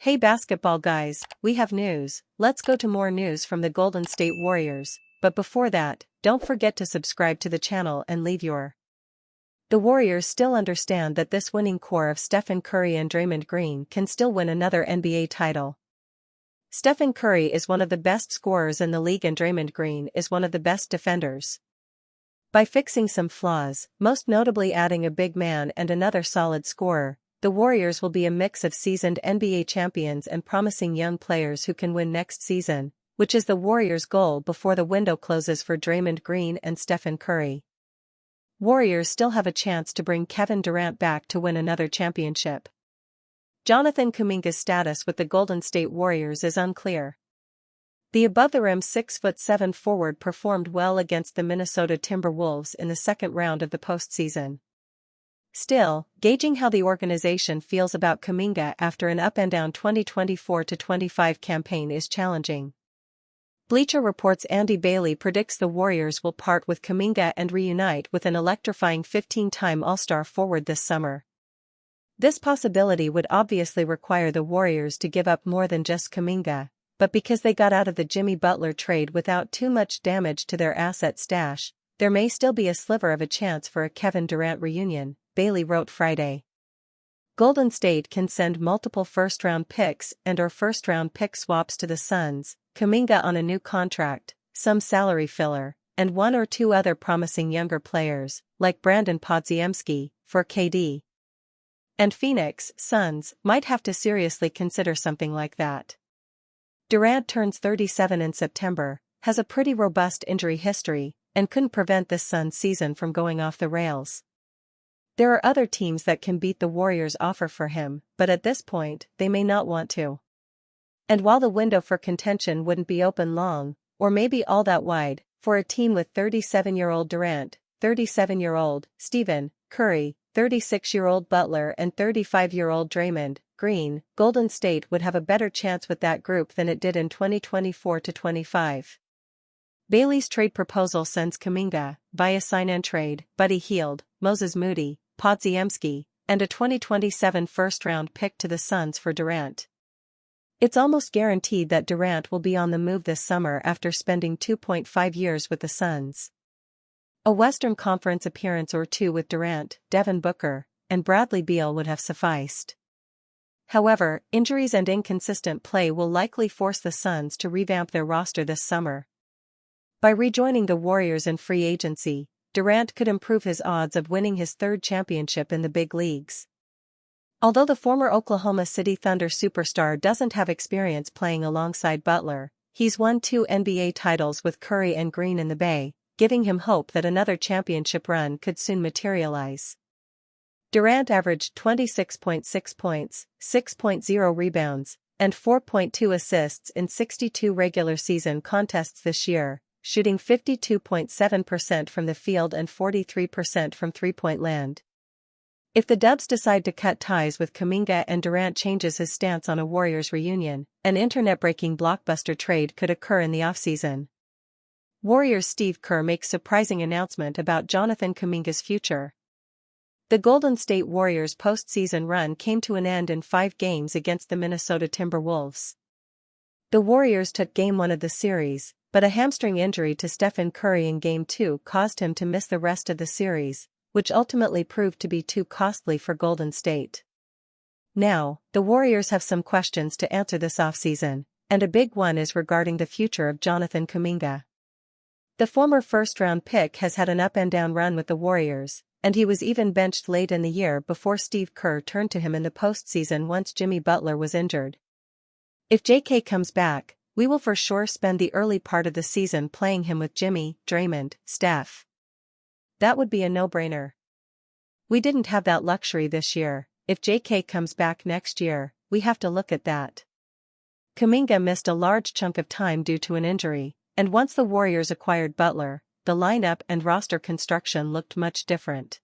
Hey basketball guys, we have news. Let's go to more news from the Golden State Warriors, but before that, don't forget to subscribe to the channel and leave your. The Warriors still understand that this winning core of Stephen Curry and Draymond Green can still win another NBA title. Stephen Curry is one of the best scorers in the league and Draymond Green is one of the best defenders. By fixing some flaws, most notably adding a big man and another solid scorer, the Warriors will be a mix of seasoned NBA champions and promising young players who can win next season, which is the Warriors' goal before the window closes for Draymond Green and Stephen Curry. Warriors still have a chance to bring Kevin Durant back to win another championship. Jonathan Kuminga's status with the Golden State Warriors is unclear. The above-the-rim 6'7" forward performed well against the Minnesota Timberwolves in the second round of the postseason. Still, gauging how the organization feels about Kuminga after an up-and-down 2024-25 campaign is challenging. Bleacher Report's Andy Bailey predicts the Warriors will part with Kuminga and reunite with an electrifying 15-time All-Star forward this summer. This possibility would obviously require the Warriors to give up more than just Kuminga, but because they got out of the Jimmy Butler trade without too much damage to their asset stash, there may still be a sliver of a chance for a Kevin Durant reunion, Bailey wrote Friday. Golden State can send multiple first-round picks and/or first-round pick swaps to the Suns, Kuminga on a new contract, some salary filler, and one or two other promising younger players, like Brandon Podziemski, for KD. And Phoenix Suns might have to seriously consider something like that. Durant turns 37 in September, has a pretty robust injury history, and couldn't prevent this Suns season from going off the rails. There are other teams that can beat the Warriors' offer for him, but at this point, they may not want to. And while the window for contention wouldn't be open long, or maybe all that wide, for a team with 37-year-old Durant, 37-year-old Stephen Curry, 36-year-old Butler and 35-year-old Draymond Green, Golden State would have a better chance with that group than it did in 2024-25. Bailey's trade proposal sends Kuminga, via sign-and trade, Buddy Hield, Moses Moody, Podziemski, and a 2027 first-round pick to the Suns for Durant. It's almost guaranteed that Durant will be on the move this summer after spending 2.5 years with the Suns. A Western Conference appearance or two with Durant, Devin Booker, and Bradley Beal would have sufficed. However, injuries and inconsistent play will likely force the Suns to revamp their roster this summer. By rejoining the Warriors in free agency, Durant could improve his odds of winning his third championship in the big leagues. Although the former Oklahoma City Thunder superstar doesn't have experience playing alongside Butler, he's won 2 NBA titles with Curry and Green in the Bay, giving him hope that another championship run could soon materialize. Durant averaged 26.6 points, 6.0 rebounds, and 4.2 assists in 62 regular season contests this year, shooting 52.7% from the field and 43% from three-point land. If the Dubs decide to cut ties with Kuminga and Durant changes his stance on a Warriors reunion, an internet-breaking blockbuster trade could occur in the offseason. Warriors' Steve Kerr makes surprising announcement about Jonathan Kuminga's future. The Golden State Warriors' postseason run came to an end in 5 games against the Minnesota Timberwolves. The Warriors took Game 1 of the series, but a hamstring injury to Stephen Curry in Game 2 caused him to miss the rest of the series, which ultimately proved to be too costly for Golden State. Now, the Warriors have some questions to answer this offseason, and a big one is regarding the future of Jonathan Kuminga. The former first-round pick has had an up-and-down run with the Warriors, and he was even benched late in the year before Steve Kerr turned to him in the postseason once Jimmy Butler was injured. If JK comes back, we will for sure spend the early part of the season playing him with Jimmy, Draymond, Steph. That would be a no-brainer. We didn't have that luxury this year. If JK comes back next year, we have to look at that. Kuminga missed a large chunk of time due to an injury, and once the Warriors acquired Butler, the lineup and roster construction looked much different.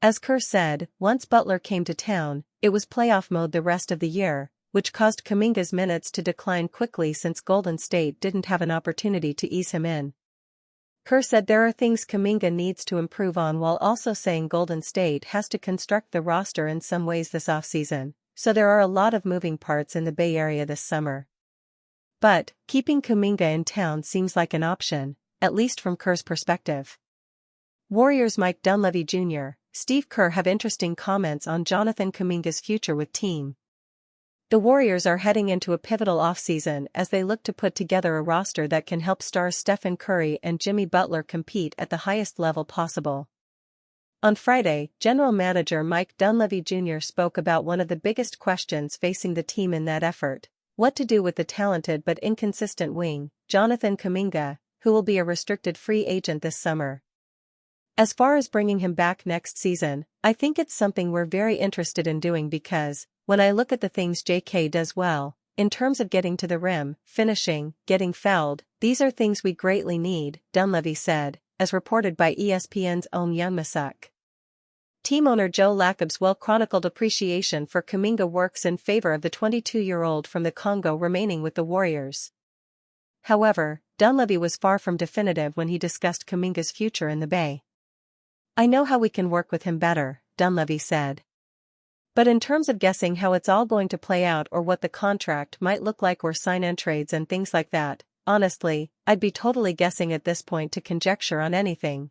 As Kerr said, once Butler came to town, it was playoff mode the rest of the year, which caused Kuminga's minutes to decline quickly since Golden State didn't have an opportunity to ease him in. Kerr said there are things Kuminga needs to improve on while also saying Golden State has to construct the roster in some ways this offseason, so there are a lot of moving parts in the Bay Area this summer. But, keeping Kuminga in town seems like an option, at least from Kerr's perspective. Warriors Mike Dunleavy Jr., Steve Kerr have interesting comments on Jonathan Kuminga's future with team. The Warriors are heading into a pivotal offseason as they look to put together a roster that can help stars Stephen Curry and Jimmy Butler compete at the highest level possible. On Friday, General Manager Mike Dunleavy Jr. spoke about one of the biggest questions facing the team in that effort: what to do with the talented but inconsistent wing, Jonathan Kuminga, who will be a restricted free agent this summer. As far as bringing him back next season, I think it's something we're very interested in doing because, when I look at the things JK does well, in terms of getting to the rim, finishing, getting fouled, these are things we greatly need, Dunleavy said, as reported by ESPN's Om Youngmisuk. Team owner Joe Lacob's well-chronicled appreciation for Kuminga works in favor of the 22-year-old from the Congo remaining with the Warriors. However, Dunleavy was far from definitive when he discussed Kuminga's future in the Bay. "I know how we can work with him better," Dunleavy said. "But in terms of guessing how it's all going to play out or what the contract might look like or sign-in trades and things like that, honestly, I'd be totally guessing at this point to conjecture on anything.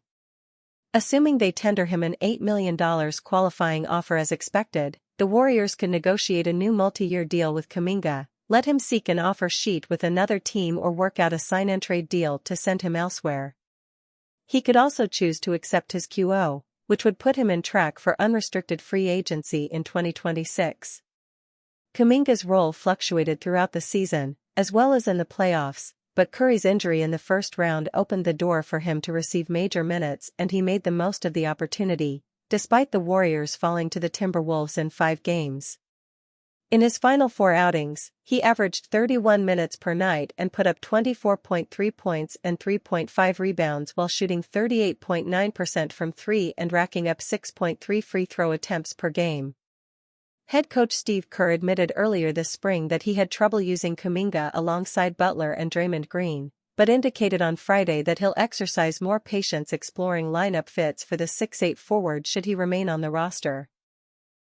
Assuming they tender him an $8 million qualifying offer as expected, the Warriors could negotiate a new multi-year deal with Kuminga, let him seek an offer sheet with another team or work out a sign-in trade deal to send him elsewhere. He could also choose to accept his QO, which would put him in track for unrestricted free agency in 2026. Kuminga's role fluctuated throughout the season, as well as in the playoffs, but Curry's injury in the first round opened the door for him to receive major minutes and he made the most of the opportunity, despite the Warriors falling to the Timberwolves in 5 games. In his final 4 outings, he averaged 31 minutes per night and put up 24.3 points and 3.5 rebounds while shooting 38.9% from 3 and racking up 6.3 free throw attempts per game. Head coach Steve Kerr admitted earlier this spring that he had trouble using Kuminga alongside Butler and Draymond Green, but indicated on Friday that he'll exercise more patience exploring lineup fits for the 6'8" forward should he remain on the roster.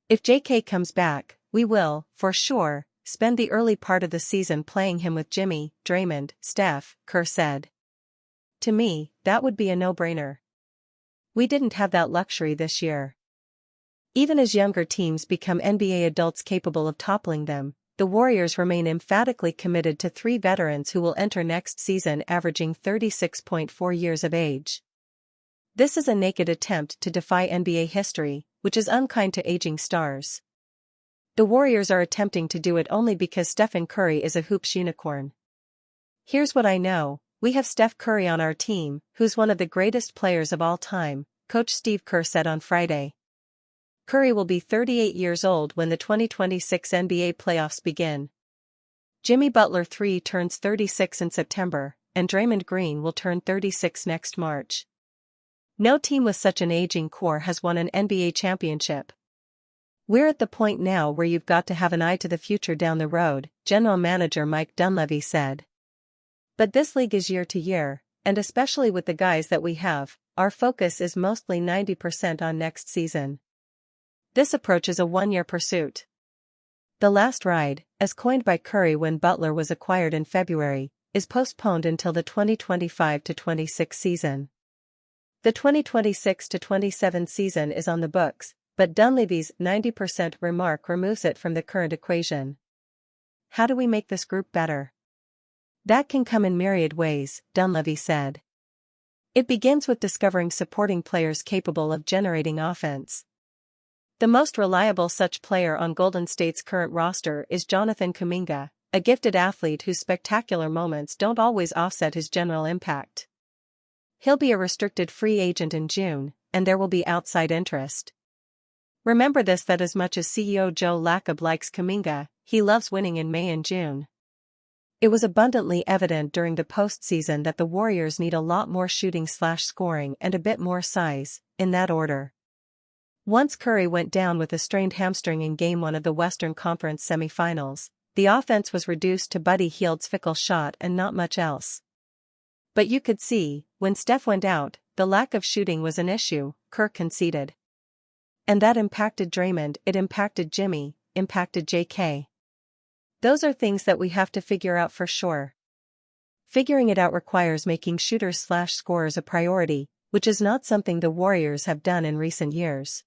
"If JK comes back, we will, for sure, spend the early part of the season playing him with Jimmy, Draymond, Steph," Kerr said. "To me, that would be a no-brainer. We didn't have that luxury this year. Even as younger teams become NBA adults capable of toppling them, the Warriors remain emphatically committed to 3 veterans who will enter next season averaging 36.4 years of age. This is a naked attempt to defy NBA history, which is unkind to aging stars. The Warriors are attempting to do it only because Stephen Curry is a hoops unicorn. Here's what I know, we have Steph Curry on our team, who's one of the greatest players of all time," Coach Steve Kerr said on Friday. Curry will be 38 years old when the 2026 NBA playoffs begin. Jimmy Butler III turns 36 in September, and Draymond Green will turn 36 next March. No team with such an aging core has won an NBA championship. "We're at the point now where you've got to have an eye to the future down the road," General Manager Mike Dunleavy said. "But this league is year to year, and especially with the guys that we have, our focus is mostly 90% on next season. This approach is a one-year pursuit. The last ride, as coined by Curry when Butler was acquired in February, is postponed until the 2025-26 season. The 2026-27 season is on the books, but Dunleavy's 90% remark removes it from the current equation. How do we make this group better? That can come in myriad ways, Dunleavy said. It begins with discovering supporting players capable of generating offense. The most reliable such player on Golden State's current roster is Jonathan Kuminga, a gifted athlete whose spectacular moments don't always offset his general impact. He'll be a restricted free agent in June, and there will be outside interest. Remember this: that as much as CEO Joe Lacob likes Kuminga, he loves winning in May and June. It was abundantly evident during the postseason that the Warriors need a lot more shooting/scoring and a bit more size, in that order. Once Curry went down with a strained hamstring in Game 1 of the Western Conference semifinals, the offense was reduced to Buddy Hield's fickle shot and not much else. But you could see, when Steph went out, the lack of shooting was an issue, Kerr conceded. And that impacted Draymond, it impacted Jimmy, impacted JK? Those are things that we have to figure out for sure. Figuring it out requires making shooters/scorers a priority, which is not something the Warriors have done in recent years.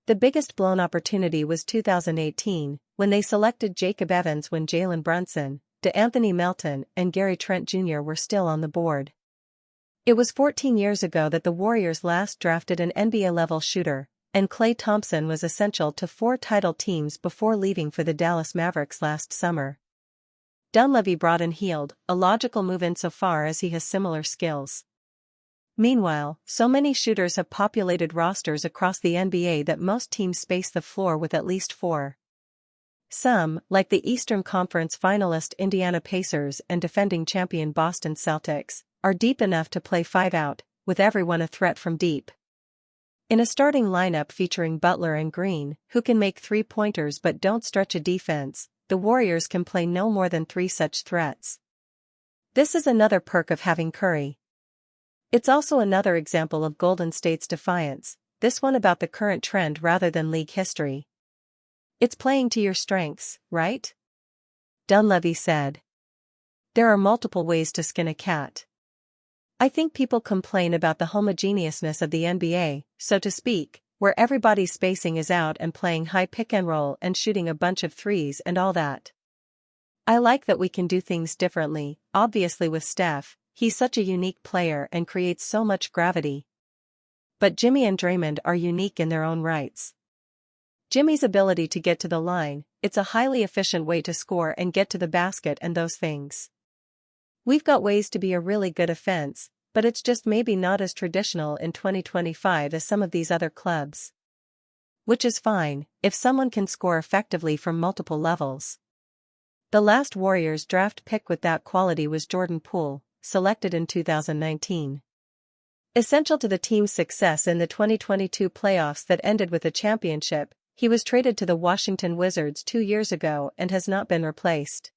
The biggest blown opportunity was 2018, when they selected Jacob Evans when Jalen Brunson, DeAnthony Melton, and Gary Trent Jr. were still on the board. It was 14 years ago that the Warriors last drafted an NBA-level shooter, and Klay Thompson was essential to 4 title teams before leaving for the Dallas Mavericks last summer. Dunleavy brought in Hield, a logical move insofar as he has similar skills. Meanwhile, so many shooters have populated rosters across the NBA that most teams space the floor with at least 4. Some, like the Eastern Conference finalist Indiana Pacers and defending champion Boston Celtics, are deep enough to play 5 out, with everyone a threat from deep. In a starting lineup featuring Butler and Green, who can make 3-pointers but don't stretch a defense, the Warriors can play no more than 3 such threats. This is another perk of having Curry. It's also another example of Golden State's defiance, this one about the current trend rather than league history. It's playing to your strengths, right? Dunleavy said. There are multiple ways to skin a cat. I think people complain about the homogeneousness of the NBA, so to speak, where everybody's spacing is out and playing high pick and roll and shooting a bunch of threes and all that. I like that we can do things differently, obviously with Steph, he's such a unique player and creates so much gravity. But Jimmy and Draymond are unique in their own rights. Jimmy's ability to get to the line, it's a highly efficient way to score and get to the basket and those things. We've got ways to be a really good offense, but it's just maybe not as traditional in 2025 as some of these other clubs. Which is fine, if someone can score effectively from multiple levels. The last Warriors draft pick with that quality was Jordan Poole, selected in 2019. Essential to the team's success in the 2022 playoffs that ended with a championship, he was traded to the Washington Wizards 2 years ago and has not been replaced.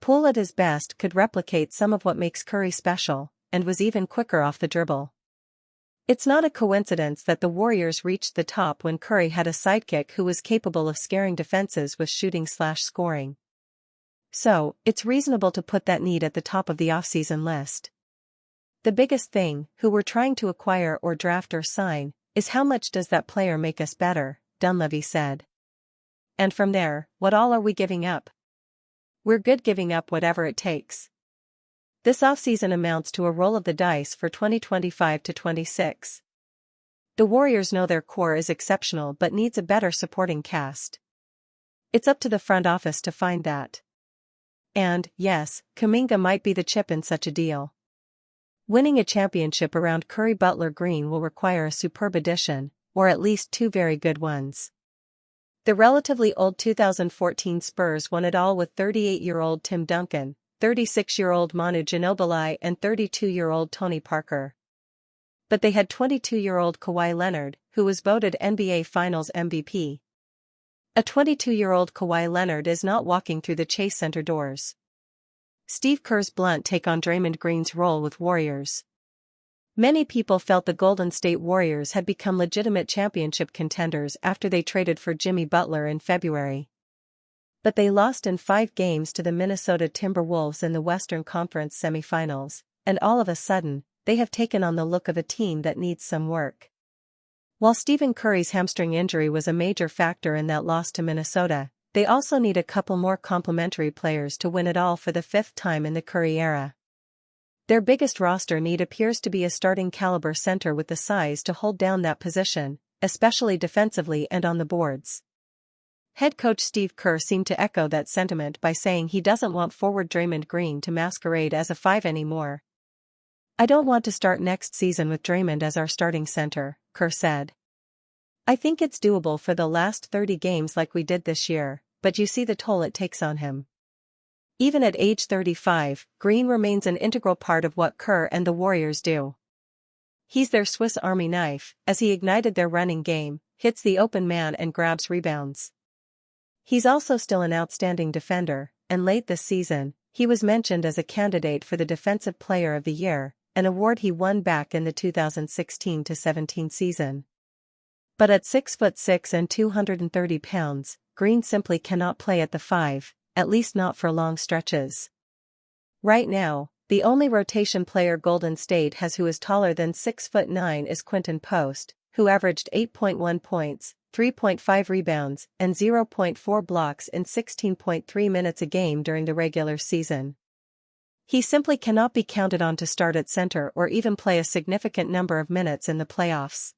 Poole at his best could replicate some of what makes Curry special, and was even quicker off the dribble. It's not a coincidence that the Warriors reached the top when Curry had a sidekick who was capable of scaring defenses with shooting/scoring. So, it's reasonable to put that need at the top of the offseason list. The biggest thing, who we're trying to acquire or draft or sign, is how much does that player make us better, Dunleavy said. And from there, what all are we giving up? We're good giving up whatever it takes. This offseason amounts to a roll of the dice for 2025 to 26. The Warriors know their core is exceptional but needs a better supporting cast. It's up to the front office to find that. And, yes, Kuminga might be the chip in such a deal. Winning a championship around Curry Butler Green will require a superb addition, or at least 2 very good ones. The relatively old 2014 Spurs won it all with 38-year-old Tim Duncan, 36-year-old Manu Ginobili and 32-year-old Tony Parker. But they had 22-year-old Kawhi Leonard, who was voted NBA Finals MVP. A 22-year-old Kawhi Leonard is not walking through the Chase Center doors. Steve Kerr's blunt take on Draymond Green's role with Warriors. Many people felt the Golden State Warriors had become legitimate championship contenders after they traded for Jimmy Butler in February. But they lost in 5 games to the Minnesota Timberwolves in the Western Conference semifinals, and all of a sudden, they have taken on the look of a team that needs some work. While Stephen Curry's hamstring injury was a major factor in that loss to Minnesota, they also need a couple more complementary players to win it all for the 5th time in the Curry era. Their biggest roster need appears to be a starting caliber center with the size to hold down that position, especially defensively and on the boards. Head coach Steve Kerr seemed to echo that sentiment by saying he doesn't want forward Draymond Green to masquerade as a 5 anymore. I don't want to start next season with Draymond as our starting center, Kerr said. I think it's doable for the last 30 games like we did this year, but you see the toll it takes on him. Even at age 35, Green remains an integral part of what Kerr and the Warriors do. He's their Swiss Army knife, as he ignited their running game, hits the open man and grabs rebounds. He's also still an outstanding defender, and late this season, he was mentioned as a candidate for the Defensive Player of the Year, an award he won back in the 2016-17 season. But at 6'6" and 230 pounds, Green simply cannot play at the 5, at least not for long stretches. Right now, the only rotation player Golden State has who is taller than 6'9" is Quinton Post, who averaged 8.1 points, 3.5 rebounds, and 0.4 blocks in 16.3 minutes a game during the regular season. He simply cannot be counted on to start at center or even play a significant number of minutes in the playoffs.